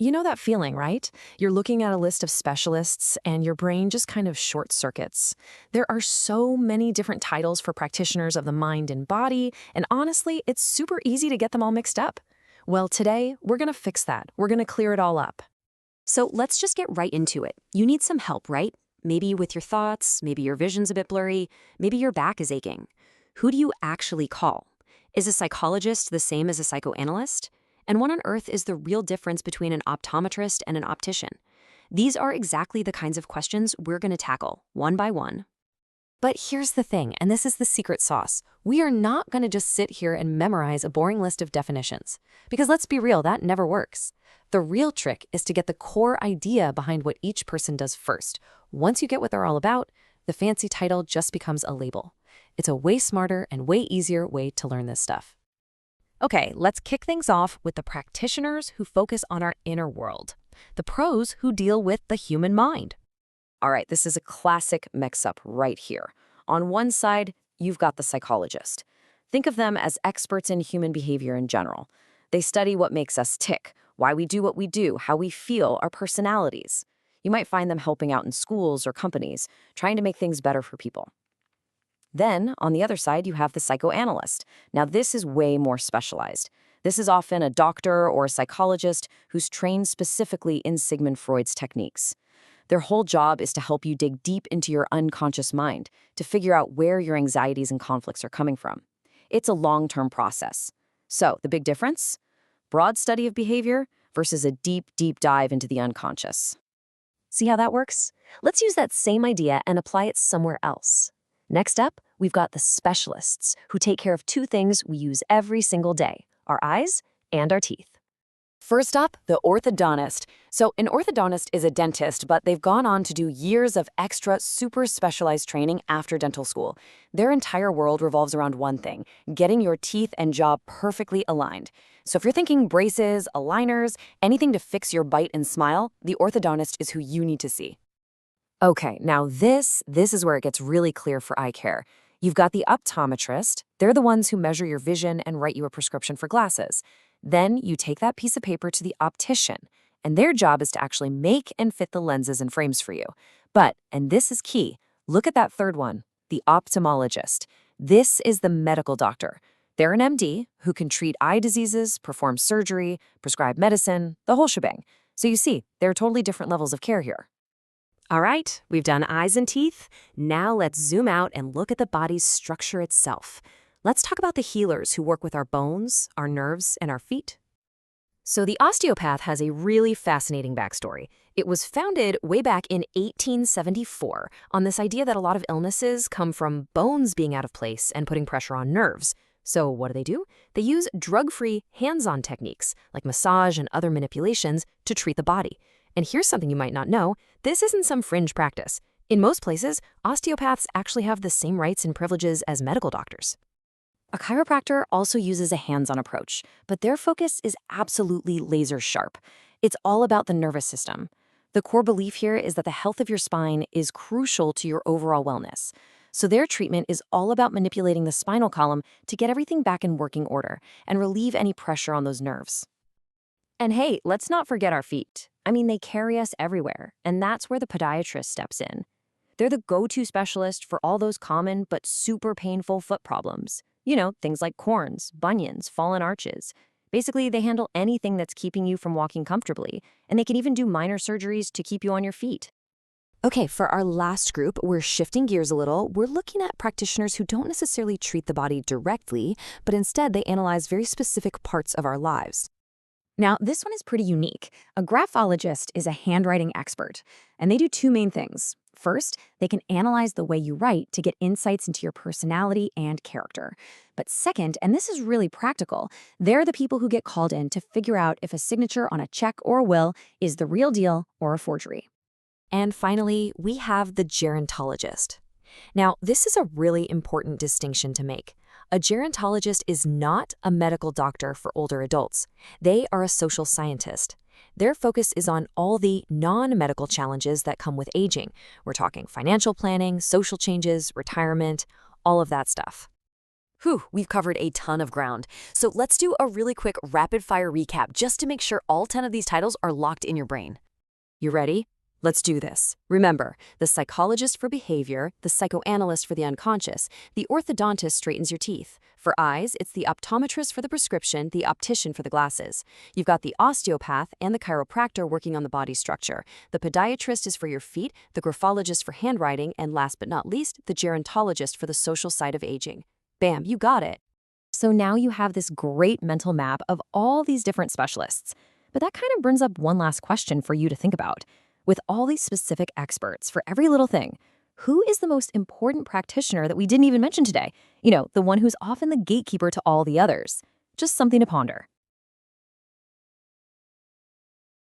You know that feeling, right? You're looking at a list of specialists and your brain just kind of short circuits. There are so many different titles for practitioners of the mind and body, and honestly, it's super easy to get them all mixed up. Well, today, we're going to fix that. We're going to clear it all up. So let's just get right into it. You need some help, right? Maybe with your thoughts, maybe your vision's a bit blurry, maybe your back is aching. Who do you actually call? Is a psychologist the same as a psychoanalyst? And what on earth is the real difference between an optometrist and an optician? These are exactly the kinds of questions we're going to tackle, one by one. But here's the thing, and this is the secret sauce. We are not going to just sit here and memorize a boring list of definitions. Because let's be real, that never works. The real trick is to get the core idea behind what each person does first. Once you get what they're all about, the fancy title just becomes a label. It's a way smarter and way easier way to learn this stuff. Okay, let's kick things off with the practitioners who focus on our inner world. The pros who deal with the human mind. All right, this is a classic mix-up right here. On one side, you've got the psychologist. Think of them as experts in human behavior in general. They study what makes us tick, why we do what we do, how we feel, our personalities. You might find them helping out in schools or companies, trying to make things better for people. Then, on the other side, you have the psychoanalyst. Now, this is way more specialized. This is often a doctor or a psychologist who's trained specifically in Sigmund Freud's techniques. Their whole job is to help you dig deep into your unconscious mind to figure out where your anxieties and conflicts are coming from. It's a long-term process. So, the big difference? Broad study of behavior versus a deep, deep dive into the unconscious. See how that works? Let's use that same idea and apply it somewhere else. Next up, we've got the specialists who take care of two things we use every single day, our eyes and our teeth. First up, the orthodontist. So an orthodontist is a dentist, but they've gone on to do years of extra super specialized training after dental school. Their entire world revolves around one thing, getting your teeth and jaw perfectly aligned. So if you're thinking braces, aligners, anything to fix your bite and smile, the orthodontist is who you need to see. Okay, now this is where it gets really clear for eye care. You've got the optometrist. They're the ones who measure your vision and write you a prescription for glasses. Then you take that piece of paper to the optician, and their job is to actually make and fit the lenses and frames for you. But, and this is key, look at that third one, the ophthalmologist. This is the medical doctor. They're an MD who can treat eye diseases, perform surgery, prescribe medicine, the whole shebang. So you see, there are totally different levels of care here. All right, we've done eyes and teeth. Now let's zoom out and look at the body's structure itself. Let's talk about the healers who work with our bones, our nerves, and our feet. So the osteopath has a really fascinating backstory. It was founded way back in 1874 on this idea that a lot of illnesses come from bones being out of place and putting pressure on nerves. So what do? They use drug-free, hands-on techniques like massage and other manipulations to treat the body. And here's something you might not know. This isn't some fringe practice. In most places, osteopaths actually have the same rights and privileges as medical doctors. A chiropractor also uses a hands-on approach, but their focus is absolutely laser sharp. It's all about the nervous system. The core belief here is that the health of your spine is crucial to your overall wellness. So their treatment is all about manipulating the spinal column to get everything back in working order and relieve any pressure on those nerves. And hey, let's not forget our feet. I mean, they carry us everywhere, and that's where the podiatrist steps in. They're the go-to specialist for all those common but super painful foot problems. You know, things like corns, bunions, fallen arches. Basically, they handle anything that's keeping you from walking comfortably, and they can even do minor surgeries to keep you on your feet. Okay, for our last group, we're shifting gears a little. We're looking at practitioners who don't necessarily treat the body directly, but instead they analyze very specific parts of our lives. Now, this one is pretty unique. A graphologist is a handwriting expert, and they do two main things. First, they can analyze the way you write to get insights into your personality and character. But second, and this is really practical, they're the people who get called in to figure out if a signature on a check or a will is the real deal or a forgery. And finally, we have the gerontologist. Now, this is a really important distinction to make. A gerontologist is not a medical doctor for older adults. They are a social scientist. Their focus is on all the non-medical challenges that come with aging. We're talking financial planning, social changes, retirement, all of that stuff. Whew, we've covered a ton of ground. So let's do a really quick rapid-fire recap just to make sure all 10 of these titles are locked in your brain. You ready? Let's do this. Remember, the psychologist for behavior, the psychoanalyst for the unconscious, the orthodontist straightens your teeth. For eyes, it's the optometrist for the prescription, the optician for the glasses. You've got the osteopath and the chiropractor working on the body structure. The podiatrist is for your feet, the graphologist for handwriting, and last but not least, the gerontologist for the social side of aging. Bam, you got it. So now you have this great mental map of all these different specialists. But that kind of brings up one last question for you to think about. With all these specific experts for every little thing, who is the most important practitioner that we didn't even mention today? The one who's often the gatekeeper to all the others. Just something to ponder.